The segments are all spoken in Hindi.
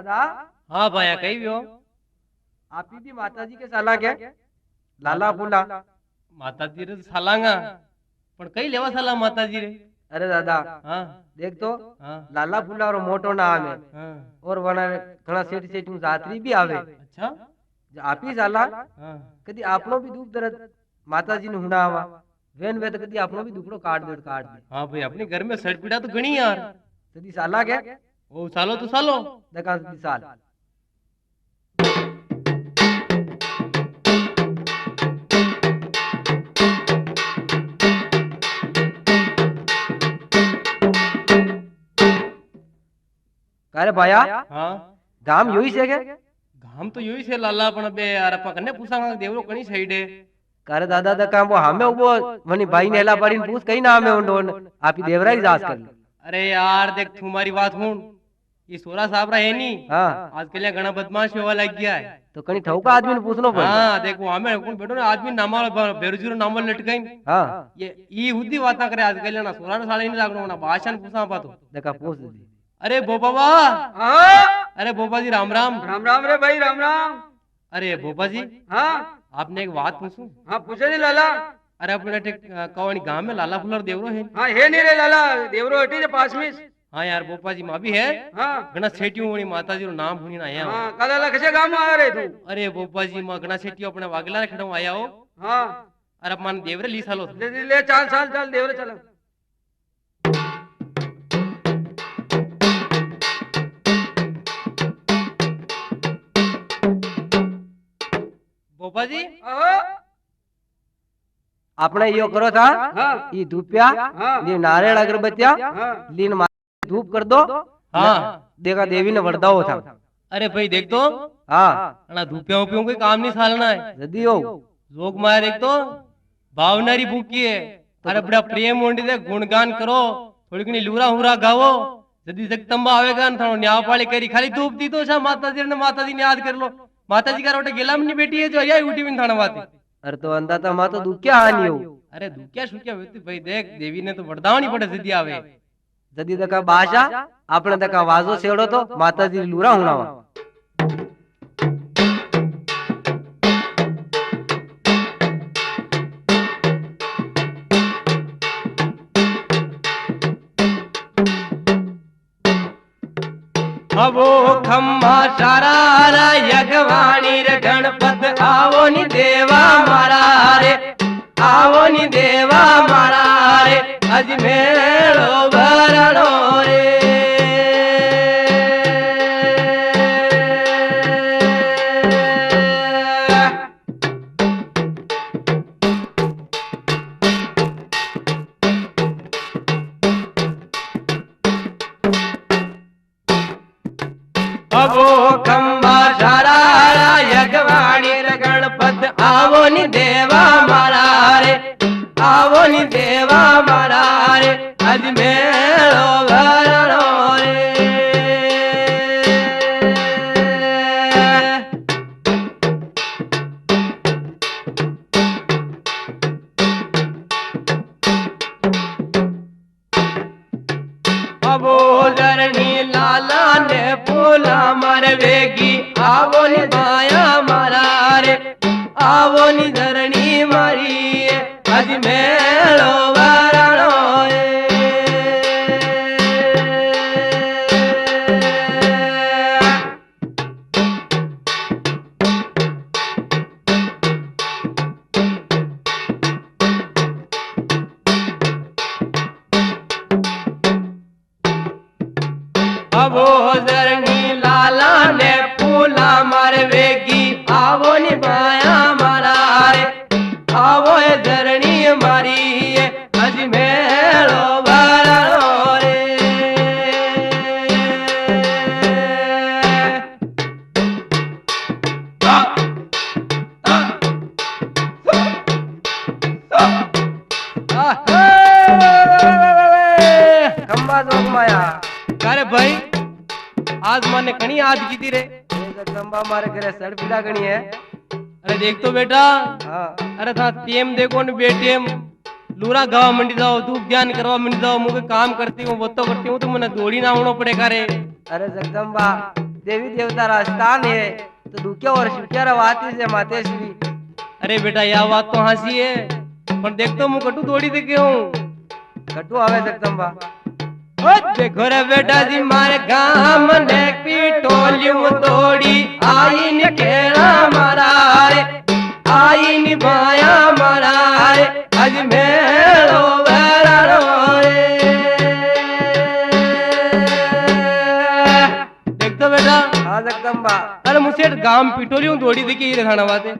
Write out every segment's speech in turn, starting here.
दादा हाँ भाया कही भी हो। आप ही भी माता जी के साला क्या लाला फूला। माताजी रे सालांगा पण कई लेवा साला माताजी रे। अरे दादा हाँ देख तो हाँ लाला फूला और मोटो नाम है हाँ। और वना घना सेठ सेठ जात्री भी आवे। अच्छा आप ही साला हाँ। कदी आपनो भी दुख दर्द माता जी ने हुना आवा वेन वे तो कदी आपनो भी दुखड़ो काट दे। हाँ भाई अपने घर में सड़ पीड़ा तो गणी यार। कदी साला क्या ओ सालो तो सालो। देखा कदी साल अरे भाया हाँ गाम यही से के घाम तो यही से लाला पण बे यार अपन कन्ने पूछांगा देवरो कणी साइड है। करे दादा दा काम वो हमें वो वनी भाई ने हेला पड़ी पूछ कहीं नाम है उन आप ही देवरा ही जास कर लो। अरे यार देख तुम्हारी बात हूँ ये सोरा साबरा है नहीं। हाँ आजकल यहाँ घना बदमाश होवा लग गया है। तो कहीं ठौका आदमी ने पूछनो पड़े। हाँ देखो हमें कौन बैठो ना आदमी नामा बेरोजगार नामा लटकाई। हाँ ये हुद्दी बात करे आजकल ना सोरा ना साले नहीं लागनो ना भाषण पूछा पातो। देखा पूछ दी। अरे बोबा हाँ अरे बोबा जी राम राम। राम राम रे भाई राम राम। अरे बोबा जी हाँ आपने एक बात पूछूं। हाँ पूछे नहीं लाला। अरे अपने कौन गांव में लाला फुलर देवरो है। हाँ है नहीं रे लाला देवरो हटी जे पास में। हाँ यार बोपा जी माँ भी है। हाँ घना सेठियों होनी माता जी रो नाम होनी ना आया हो। हाँ कल लाला कैसे गाँव में आ रहे तू। अरे बोपा जी माँ घना सेठियों अपने वागला खड़ो आया हो। हाँ अरे मान देवरे ली सालो ले चाल साल चल देवरे चलो। बोपा जी हाँ આપણે યો કરો था हाँ ई धूपिया हाँ ली नारियल अगरबत्तिया हाँ लीन माथे धूप कर दो। हाँ देखा देवी ने वरदाओ था। अरे भाई देख तो हाँ ना धूपिया उपियों कोई काम नहीं सालना है। जदी हो जोग माया देख तो भावनारी भूखी है। अरे बड़ा प्रेम मोंडी दे गुणगान करो थोड़ी कनी लूरा हुरा गावो जदी जगदम्बा आवेगा न थानो न्याव पाली करी खाली धूप दी तो माता जी ने याद कर लो। माता जी का रोटे गेला में बेटी है जो या उठी बिन थाना बाती। अरे तो अंदा तो मा तो दुख क्या हानि हो। अरे दुखिया सुखिया व्यक्ति भाई देख देवी ने तो वरदावनी पड़े सिद्धि आवे। जदी तक बादशाह अपने तक आवाजो सेड़ो तो माता जी लूरा होना वा। अबो खम्बा सारा यगवाणी रे गणपत आवो नि देवा मारा रे आवो नि देवा मारा रे अजमेरो भरणो रे। अबो खम्बा सारा यगवाणी रे गणपत आवो नि देवा मारा रे आवो नि देवा मारा रे अजमेरो भरणो रे। अबो धरणी लाला ने फूला मरवेगी आवो नि माया मारा रे आवो नि धरणी मारी अजमेरो भरणो रे। अबो धरणी लाला ने फूला मरवेगी आवो नि माया मारा रे आवो धरणी मारी अजमेरो भरणो रे। खंबा जोग माया अरे भाई आज माने कणी याद की थी रे। ये जगदम्बा मारे घरे सड़ पीड़ा गणी है। अरे देख तो बेटा हाँ अरे था टेम देखो न बेटेम लूरा गावा मंडी जाओ धूप ध्यान करवा मंडी जाओ मुझे काम करती हूँ वो तो करती हूँ तो मैंने दौड़ी ना होना पड़ेगा रे। अरे जगदम्बा देवी देवता रा स्थान है तो दुखे और सुखिया रा वाती से मातेश्वरी। अरे बेटा यह बात तो हंसी है पर देख तो मुँह कटू थोड़ी देखे हूँ कटु आवे जगदम्बा। ओ देखो रे बेटा जी मारे गाम ने पिटोलियम तोड़ी आई नि केड़ा मारा रे आई नि बाया मारा रे आज मेलो बेराड़ो रे। देख तो बेटा हाँ जगदम्बा। अरे मुझसे गाम पिटोलियम तोड़ी देखी ये खाना बात है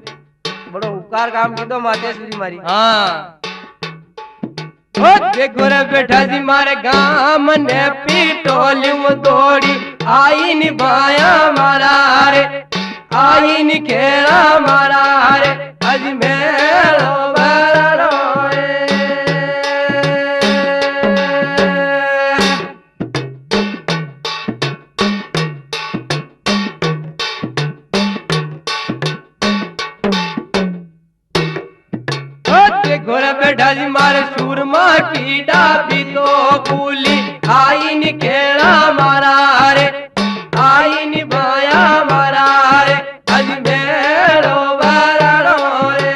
बड़ो उपकार काम कीधो मातेश्वरी मारी। हाँ ओ देखो रे बेटा जी मारे गाम ने पिटोलियम तोड़ी आई नि बाया मारा रे आई नि खेड़ा मारा रे आज मेलो बेराड़ो रे। देखो रे बेटा जी मारे सूरमा की डाबी तो कूली आई नि खेड़ा मारा रे आई नि बाया मारा रे आज मेलो बेराड़ो रे।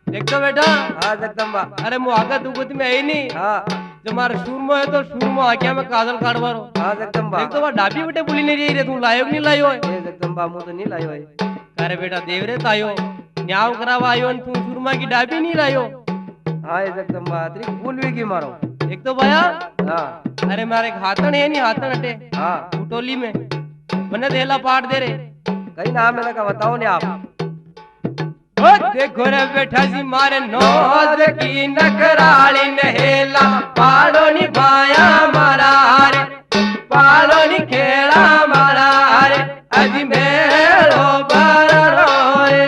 देख तो बेटा हाँ जगदम्बा। अरे मु आगा दुगत में है नहीं हाँ जो मारे सूरमा है तो सूरमा आज्ञा में काजल काटवारो। हाँ जगदम्बा। देख तो बा डाबी बेटे बोली नहीं रही रे तू लायो कि नहीं लायो है ये जगदम्बा मुँह तो नहीं लायो है। अरे बेटा देवरे तायो न्याव करावा आयो तू सुरमा की डाबी नहीं लायो। हाँ ये जगदम्बा तेरी फूल भी की मारो। एक तो भैया हाँ अरे मारे हाथन है नहीं हाथन हटे हाँ उटोली में बने देला पाट दे रे कहीं नाम है का बताओ नहीं आप। ओ देखो रे बेटा जी मारे नौज की नकराली नहेला पाड़ो नि भाया मारा रे पाड़ो नि खेड़ा मारा रे आज मेलो बेराड़ो रे।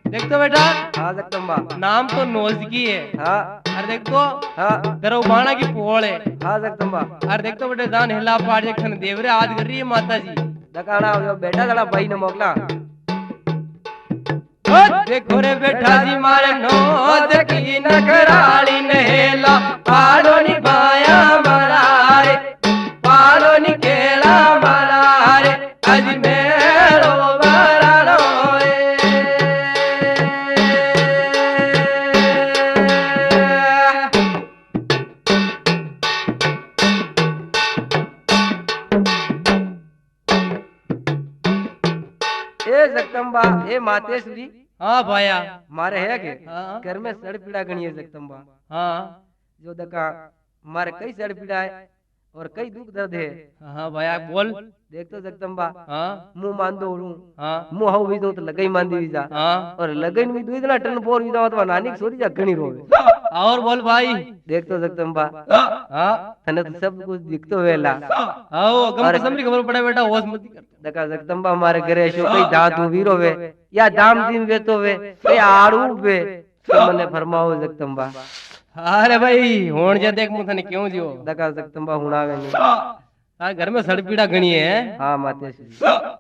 देख तो बेटा हाँ जगदम्बा। नाम तो नौजगी है हाँ अरे देख तो हाँ तेरा उबाना की पोल है हाँ जगदम्बा। अरे देख तो बेटे दान हिला पाड़ जखन देवरे आज कर रही है माता जी। दकाना जो बेटा जरा भाई ने मोकला। ओ देखो रे बेटा जी मारे नौज की नकराली नहेला पाड़ो नि भाया मारा रे पाड़ो नि खेड़ा मारा रे आज मेलो बेराड़ो रे। ए जगदम्बा ए मातेश्वरी हाँ भाया मारे है के हाँ घर में सड़ पीड़ा गणी है जगदम्बा। हाँ जो दका मारे कई सड़ पीड़ा है और कई दुख दर्द है। हाँ भाया बोल देख तो जगदम्बा हाँ मुंह मान दो हूँ हाँ मुंह हाउ भी दो तो लगई मान दी जा हाँ और लगन भी दो इतना टन पोर भी तो नानी की सोरी जा गणी रोवे। और बोल भाई देख तो जगदम्बा हाँ तने तो सब कुछ दिखतो वेला। आओ गम कसम री खबर पड़े बेटा होश मत कर। दका जगदम्बा हमारे घरे शो कई दांत वीरो वे या दाम दिन वे तो वे कई आड़ू वे तो मने फरमाओ जगदम्बा। अरे भाई होण जा देख मु थने क्यों जियो दका जगदम्बा हुणा गनी। तार घर में सड़ पीड़ा घणी है हाँ मातेश्वरी।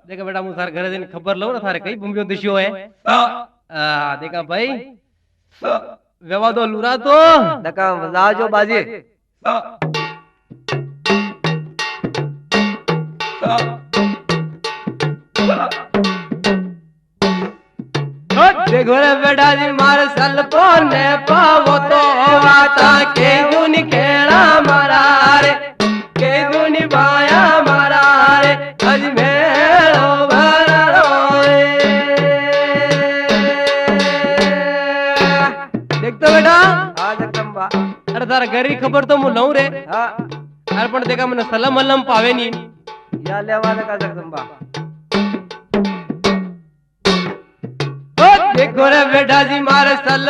देखा बेटा मु थारे घरे दिन खबर लो ना थारे कई बुम्बियो दिशियो है देखा भाई वेवा दो लूरा तो दका बजा जो बाजे। देखो रे बेटा जी मारे सल को ने पावो तो वाता के गुन खेड़ा मारा रे के गुन बाया मारा रे आज मेलो बेराड़ो रे। देख तो बेटा हाँ जगदम्बा। अरे तारा घर की खबर तो मु लऊं रे हाँ अरे पण देखा मैंने सलम मलम पावे नहीं या लेवा दका जगदम्बा। देखो रे बेटा जी मारे सल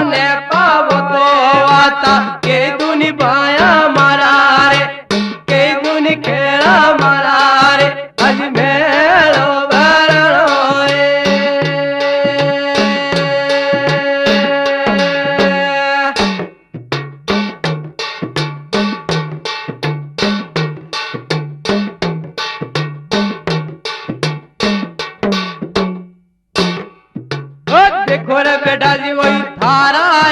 ने पावो तो आता के दुनी बाया मारा रे के दुनी खेड़ा मारा रे आज मेलो बेराड़ो रे। देखो रे बेटा जी वही थारा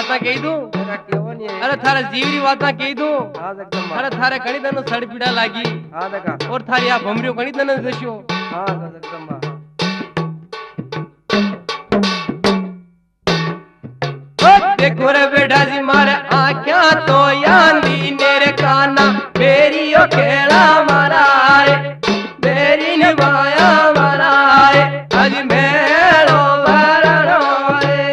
बातें कही दूं जका केवो नहीं है अरे थारे जीवरी बातें कही दूं हाँ जगदम्बा अरे थारे कणी तने सड़ पीड़ा लागी हाँ जका और थारी आ भमरियो कणी तने दस्यो हाँ जगदम्बा देखो रे बेटा जी मारे आँखियां तो यांदी नेरे काना मेरी ओ खेड़ा मारा रे मेरी निभाया मारा रे आज मेलो वरणो रे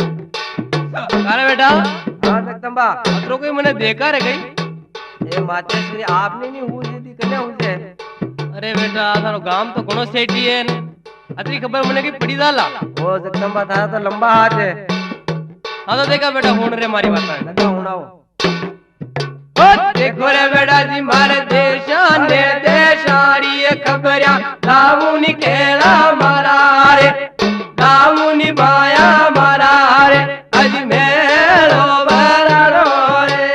अरे बेटा हाँ जगदम्बा अतरो कोई मने देखा रे गई ये मातेश्वरी आपने नहीं हुई थी कन्या हुई अरे बेटा थारो गाम तो घणो सेठी है अतरी खबर मने की पड़ी जाला वो जगदम्बा थारा तो लंबा हाथ है हाँ तो देखा बेटा होन रे मारी बात लगा होनाओ देखो रे बेटा जी मारे देशाने देशारी खबरिया लामुनी खेला मारा रे लामुनी बाया मारा रे अज मेलो बरणो रे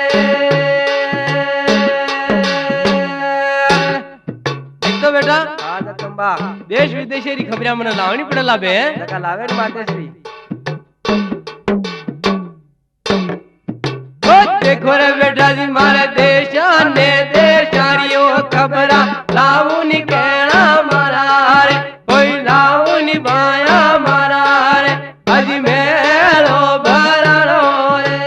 देख तो बेटा हाँ जगदम्बा देश विदेशी री खबरिया मने लावनी पड़ेला बे जका लावे रे मातेश्वरी देखो रे बेटा जी मारे देशाने देशारियो खबरा लावनी कहना मारा रे कोई लावनी बाया मारा रे अज मेलो भरणो रे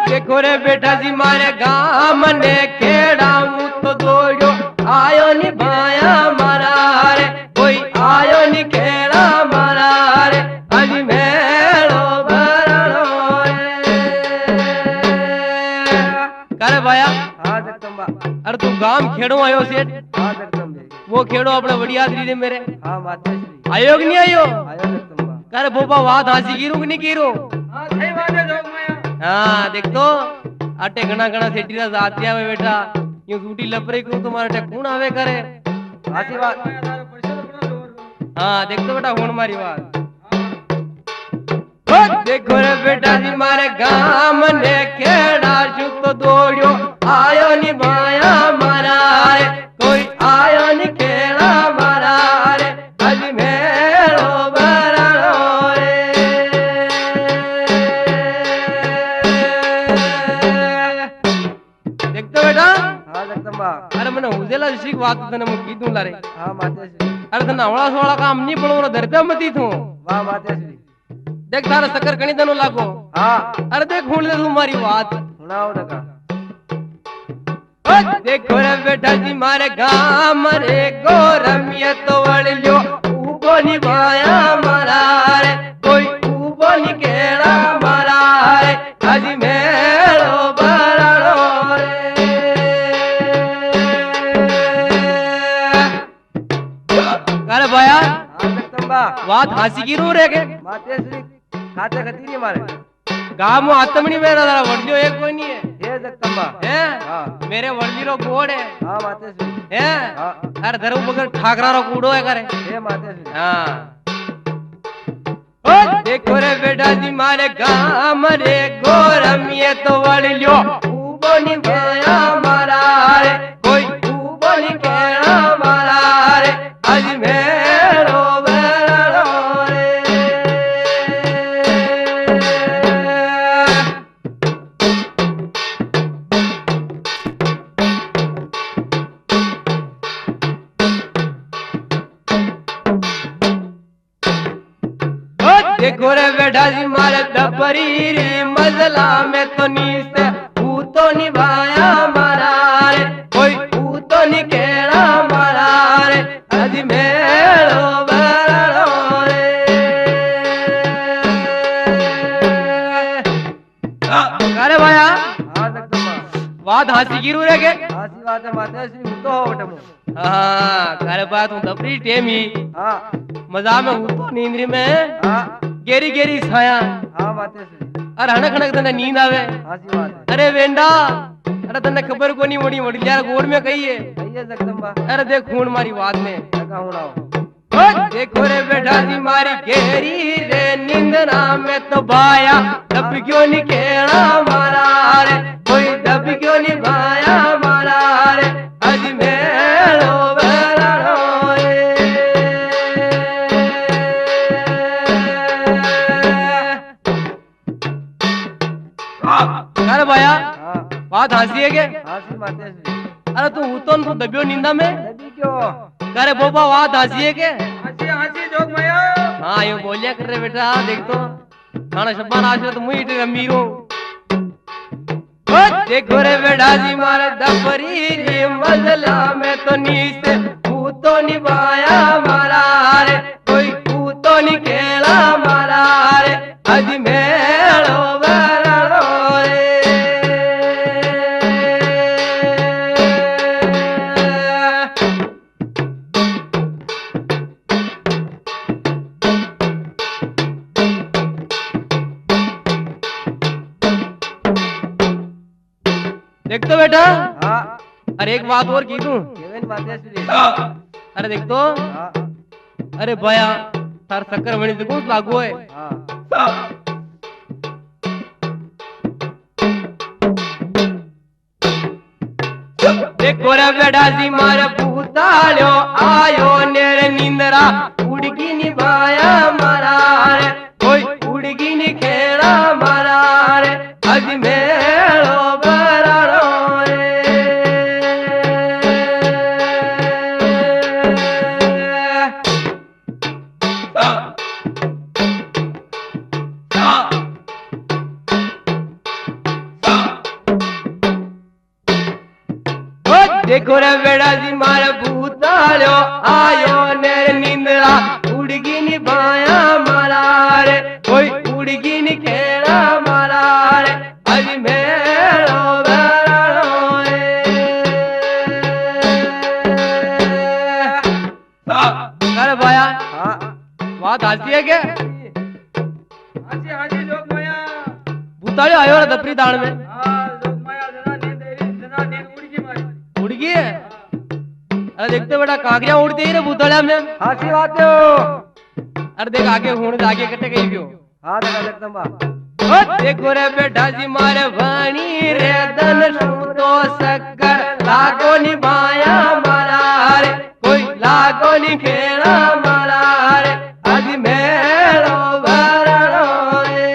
देखो रे बेटा जी मारे गाम ने खेड़ा मुँह तो दौड़ो आयो नि भाया मारा रे कोई आयो नि खेड़ा मारा रे अज मेलो भरणो रे करे भाया हाँ जगदम्बा अरे तू गाम खेड़ो आयो सेठ हाँ जगदम्बे वो खेड़ो अपने बढ़िया रे मेरे हाँ मातेश्वरी आयो कि नहीं आयो आयो जगदम्बा करे बोपा बात हासी कीरू कि नहीं कीरू हाँ सही बात है जोग माया हाँ देख तो अटे घना घना सेठी रा जातिया में बेटा यूं झूठी लपरे को तुम्हारे टे कौन आवे करे आशीर्वाद माया तारो परिषद अपना जोर हाँ देख तो बेटा होन मारी बात देखो रे बेटा जी मारे गाम ने खेड़ा छू तो दौड़ो आयो नि भाया मारा रे कोई आयो नि खेड़ा मारा रे अज मेलो भरणो रे देख तो बेटा हाँ जगदम्बा अरे मने हुजेला जशी बात तने मु कीधुं लारे हाँ मातेश्वरी अरे तने आवळा सोळा काम नहीं पड़ो धरते मती थू वाह मातेश्वरी देख थारा शक्कर कणी तनो लागो हाँ अरे देख हुन ले तुम्हारी बात सुनाओ जका देखो रे बेटा जी मारे गाम रे गोरमिया तो वळियो ऊबो निभाया मारा रे कोई ऊबो नि केड़ा मारा रे आज मेलो भरणो रे अरे भया हाँ जगदम्बा बात हासी की रू रे के मातेश्वरी खाते खती नहीं मारे गाम आत्मनी मेरा जरा वडलियो एक कोई नहीं है ये जगदम्बा हैं हाँ मेरे वडली रो गोड़ है हाँ मातेश्वरी हैं हाँ अरे धरू बगर ठाकरा रो कूड़ो है करे ये मातेश्वरी हाँ ओ देखो रे बेटा जी मारे गाम रे गोरमिये तो वड़ियो ऊबो निभाया मारा रे कोई ऊबो नि केड़ा मारा रे आज मेलो भरणो रे देखो रे बेटा जी मारे दबरी रे मजला में तो नीसे ऊ तो निभाया मारा रे कोई ऊ तो नि केड़ा मारा रे आज मेलो भरणो रे अरे भाया हाँ जगदम्बा बात हासी गिरू रे के आशी बात है मातेश्वरी हूँ तो हो बटमो हाँ करे बात हूँ दबरी टेमी हाँ मजा में हूँ तो नींदरी में हाँ गेरी गेरी छाया हाँ मातेश्वरी अरे हणक हणक तने नींद आवे आशी बात है अरे वेंडा अरे तने खबर कोनी मोड़ी मोड़ी यार गोड़ में कही है सही है जगदम्बा अरे देख खून मारी बात में जका होनाओ देखो रे बेटा जी मारी घेरी रे निंदना में तो भाया दब क्यों नहीं खेला मारा रे कोई दब क्यों नहीं भाया मारा रे अजमेरो बेरानो अरे भैया बात हंसी है के हासी माते श्री अरे तू उतन तो दबियो निंदा में नबी क्यों अरे बोबा बात हंसी है के हंसी हंसी जोग माया हाँ ये बोलिया कर रहे बेटा देख तो खाना शब्बा नाच रहे तो मुझे इतने अमीर हूँ देखो रे बेटा जी मारे दबरी रे मजला में तो नीचे तो निभाया मारा रे कोई तो नहीं खेला मारा रे अजमेरो बेरानो रे देख तो बेटा हाँ अरे एक बात और की दूं केवन माते श्री अरे देख तो हाँ अरे भया तार शक्कर मणि से कौन लागू है हाँ देखो रे बेटा जी मारे भूतालो आयो नेरे निंदरा उड़गी निभाया मारा रे कोई उड़गी नि खेला मारा रे अजमेरो बेरानो देखो रे बेड़ा जी मारे भूतालो आयो नेर निंदरा उड़गी निभाया मारा रे कोई उड़गी नि खेला मारा रे अजमेरो बेरानो अरे भैया हाँ बात हंसी है क्या हंसी हंसी जोग माया भूतालो आयो रे दपरी दान में हाँ जोग माया जना नींद उड़ी की मारी उड़ गई है अरे देखते बेटा कांकरियां उड़ती ही रे भूतड़िया में हासी माते हो अरे देख आगे होने आगे कटे गई क्यों हाँ देखा जगदम्बा देखो रे बेटा जी मारे वाणी रे दन तो शक्कर लागो निभाया मारा रे कोई लागो नि खेला मारा रे अजमेरो बेरानो रे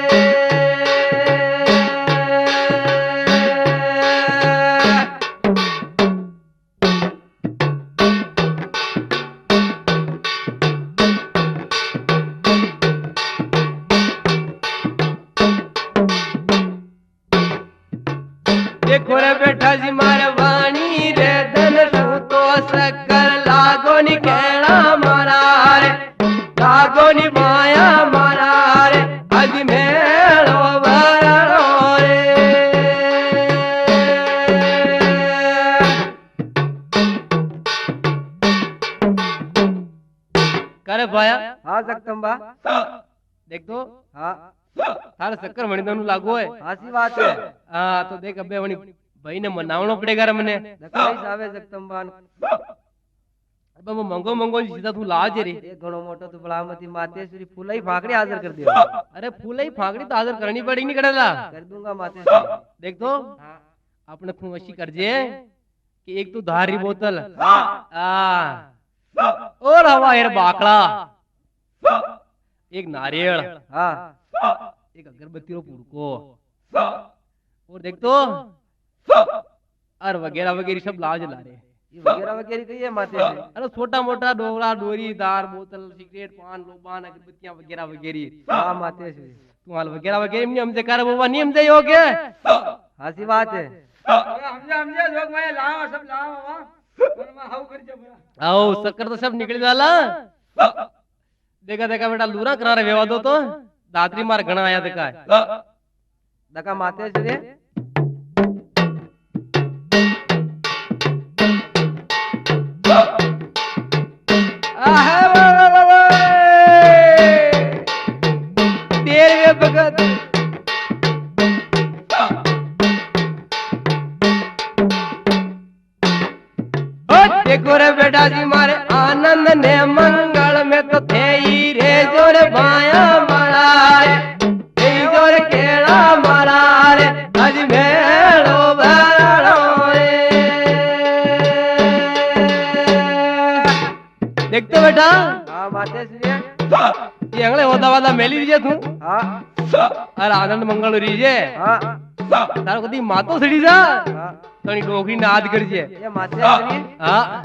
देखो रे बेटा जी मारे वाणी रे धन तो शक्कर लागो नि खेला मारा रे लागो नि माया मारा रे अजमेरो बेरानो रे करे भाया हाँ जगदम्बा देख तो हाँ थारे शक्कर मणि दोनों लागू है हासी बात है हाँ तो देख अबे मणि भाई ने मनावनो पड़ेगा रे मने दखाई सावे जगदम्बा अब वो मंगो मंगो सीधा तू लाज रे एक घणो मोटो तो बड़ामती मातेश्वरी फूलाई फाकड़ी हाजिर कर दियो अरे फूल ही फाकड़ी तो हाजिर करनी पड़ेगी नहीं करेला कर दूंगा मातेश्वरी देख तो अपने तू ऐसी कर जे कि एक तो धारी बोतल और हवा यार बाकड़ा एक नारियल हाँ एक अगरबत्ती रो पुड़को और देख तो और वगैरह वगैरह सब लाज ला रहे ये वगैरह वगैरह कही है मातेश्वरी अरे छोटा मोटा डोरा डोरी दार बोतल सिगरेट पान लोबान अगरबत्तियां वगैरह वगैरह हाँ मातेश्वरी तुम्हारा वगैरह वगैरह नहीं हमसे कर बाबा नहीं हमसे हो गया हासी बात है हमजा जोग माया लाओ सब लाओ बाबा मनमा हाउ कर जब आओ शक्कर तो सब निकल जाला देखा देखा बेटा लूरा करा रहे विवादो तो दात्री मार घना आया देखा है दका मातेश्वरी तेरे भगत देखो रे बेटा जी मारे आनंद ने मंगल में बेटा हाँ मातेश्री ये अंगले होदा वादा मेली रीजे तू हाँ अरे आनंद मंगल रीजे हाँ तार कदी मातो सड़ी जा हाँ तनी डोकरी नाद करजे ये मातेश्री हाँ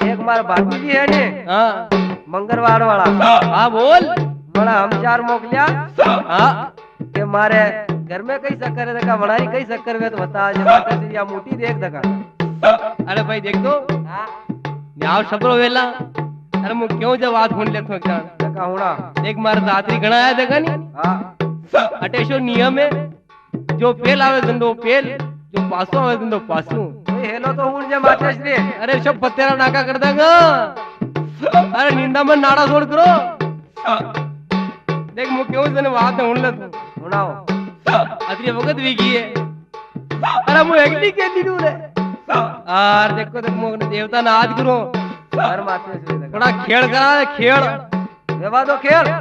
एक मार भाभी जी है ने हाँ मंगलवार वाला हाँ बोल बड़ा हम चार मोकलिया हाँ के मारे घर में कई शक्कर है देखा बनारी कई शक्कर में तो बता जे मातेश्री या मोटी देख देखा अरे भाई देख तो हाँ न्याव शब्दो वेला अरे मु क्यों जब बात सुन लेतो क्या देखा होना एक मार दातरी गणा आया देखा नी हाँ अटेशो नियम है जो फेल आवे दंडो फेल जो पासो आवे दंडो पासो कोई हेलो तो हूं जे मातेश्री अरे सब पत्तेरा नाका कर देगा अरे निंदा में नाड़ा छोड़ करो देख मु क्यों जने बात है उन ले तू सुनाओ अतरी वक्त भी की है अरे मु एकली के दी रे यार देखो देख मु देवता ना आज करो हर मातेश्री देखा थोड़ा खेल करा है खेल वेवा दो खेल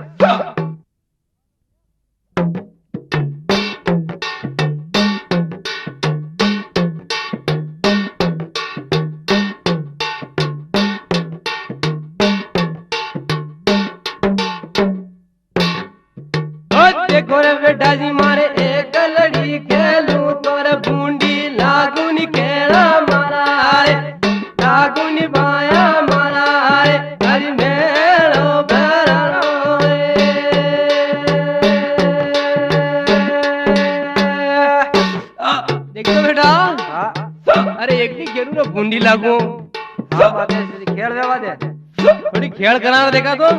देखो रे बेटा जी मारे एक लड़ी खेलू तोरे बूंदी लागू नी खेला मारा रे लागू नी बाया मारा रे हरि मेलो बरानो देखो बेटा हाँ अरे एक नी खेलू रे बूंदी लागू हाँ मातेश्री खेल वेवा दे थोड़ी खेल करा देखा तो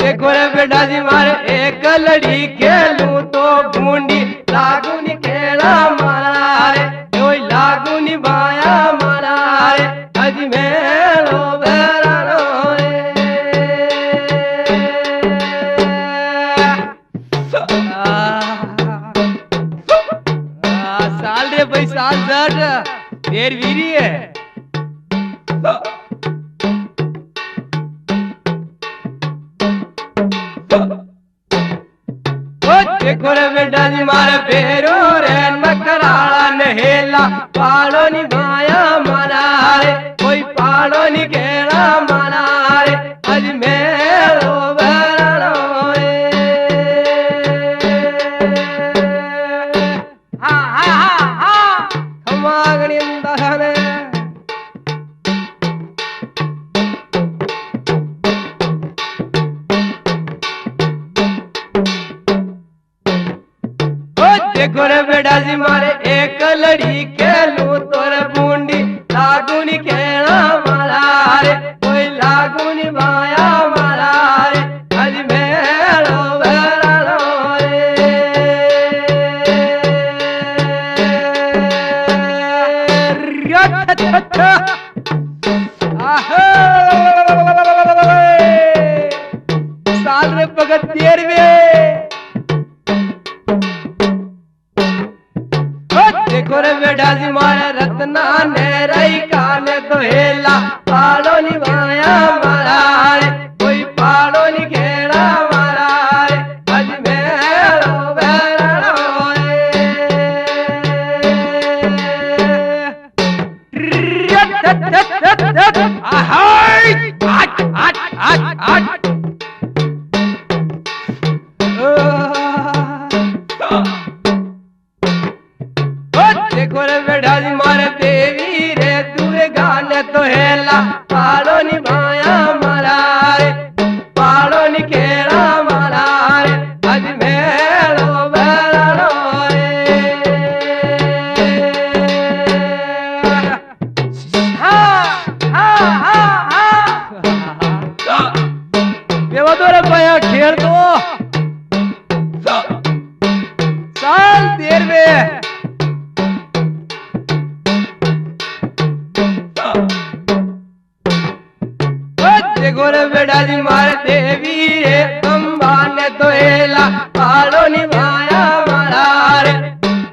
देखो रे बेटा जी मारे एक लड़ी खेलू तो बूंदी लागू नी खेला मारा रे कोई लागू नी बाया मारा रे अज मेलो बरानो साल रे भाई साल जट देर वीरी है देखो रे बेटा जी मारे फेरो रे नकराला नहेला पालो नी माया मारा रे कोई पालो नी केड़ा मारा रे अज मेलो बरानो हाँ हाँ हाँ हाँ खमागणी अंदाने देखो रे बेटा जी मारे एक लड़ी खेलू तोरे बूंदी लागू नी खेला मारा रे कोई लागू नी माया मारा रे अज मेलो बरानो साल रे भगत तेरवे देखो रे बेटा जी मारे रत्ना ने रही काने तो हेला पालो नी माया मारा रे कोई पालो नी खेड़ा मारा रे अज मेलो बरानो आहाय आठ आठ आठ आठ देखो रे बेटा जी मारे देवी रे दुर्गा ने तो हेला पालो नी माया मारा रे पालो नी खेड़ा मारा रे अज मेलो बरानो रे पाया खेल तो साल देर में देखो रे बेटा जी मारे देवी रे अम्बा ने तो हेला पालो नी माया मारा रे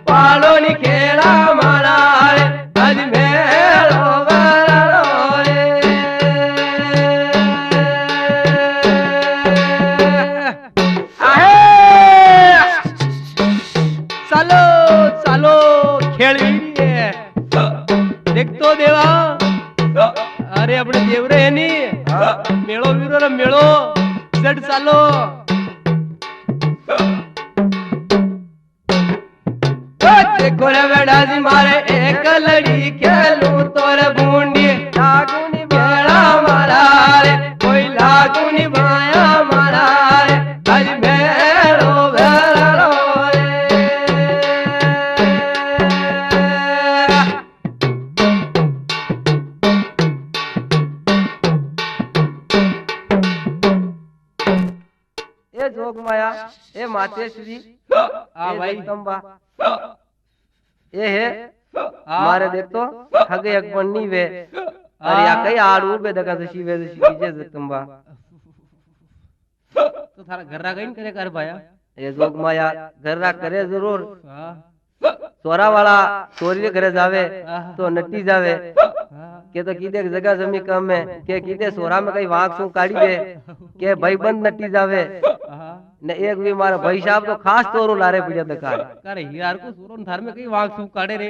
पालो नी खेड़ा मारा रे अज मेलो बरानो सालो सालो खेल देख तो देवा अरे अपने देवरे है नी मेड़ो वीरो रे मेड़ो सेट चालो देखो रे बेटा जी मारे एक लड़ी खेलू तोरे बूंदी लागूनी बेड़ा मारा रे कोई लागूनी भाया मारा रे आज भेड़ो भेड़ो ए जोग माया ए मातेश्वरी हाँ भाई जगदम्बा ये है मारे देख तो हगे अकबन्नी वे अरे या कई आड़ू बे दका दशी वे दशी कीजे जगदम्बा तो थारा घर रा गई करे कर भाया ये जोग माया घर रा करे जरूर हाँ सोरा वाला सोरी के घरे जावे तो नट्टी जावे हाँ के तो कीदे जगह जमी कम है के कीदे सोरा में कई वाक सु काढ़ी दे के भाई बंद नट्टी जावे हाँ ने एक भी मारा भाई साहब तो खास तोरो लारे पड़िया दका करे यार को सूरन थार में कई वाग सू काढ़े रे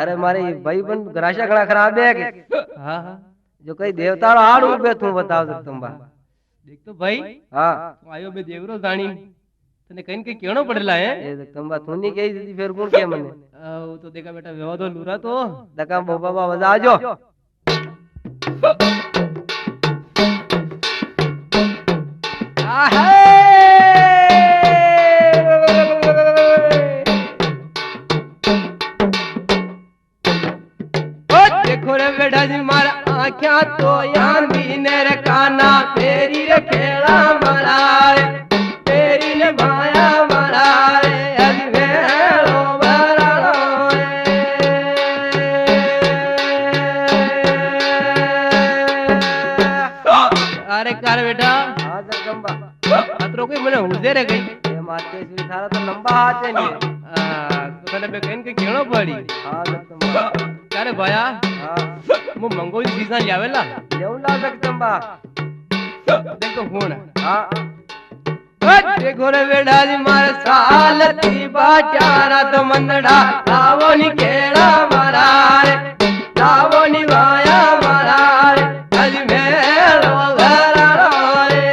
अरे मारे भाई बंद ग्राशा घड़ा खराब है के हाँ हाँ जो कई देवता आड़ उबे तू बताओ जगदम्बा देख तो भाई हाँ आयो बे देवरो जानी तने कहीं के केणो पड़ेला है ये जगदम्बा तूनी कही दीदी फिर कौन के मने वो तो देखा बेटा व्यवहार तो लूरा तो दका बाबा बजा जो देखो रे बेटा जी मारा आँखियाँ तो यान भी ने काना तेरी रे खेला मारा रे तेरी ने भाया मारा रे अज भेड़ो बराड़ो अरे कार बेटा हाँ जगदम्बा अतरो कोई मने हुजे रे गई ये मातेश्वरी थारा तो लंबा हाथ है नहीं तो तने बे कहीं के केणो पड़ी हाँ जगदम्बा अरे भाया हाँ मु मंगोई सीजन लावेला लेउला जगदम्बा देखो फोन हाँ देखो रे बेटा जी मारे साल थी बाचारा तो मंदड़ा लावो नी केड़ा मारा रे लावो नी भाया मारा रे आज भेड़ो घराड़ो रे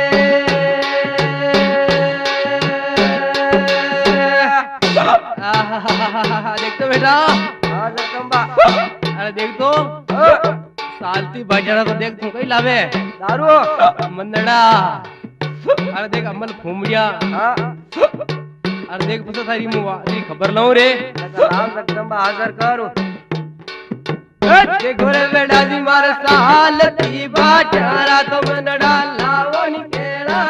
देख तो बेटा हाँ जगदम्बा अरे देख तो सालती बाजारा तो देख तू कहीं लावे दारू मंदड़ा अरे देख अमल फूमड़िया हाँ अरे देख पुछो थारी मुआ तेरी खबर लऊं रे राम जगदम्बा हाजिर करूं देखो रे बेटा जी मारे साल थी बाजारा तो मंदड़ा लावो नी केड़ा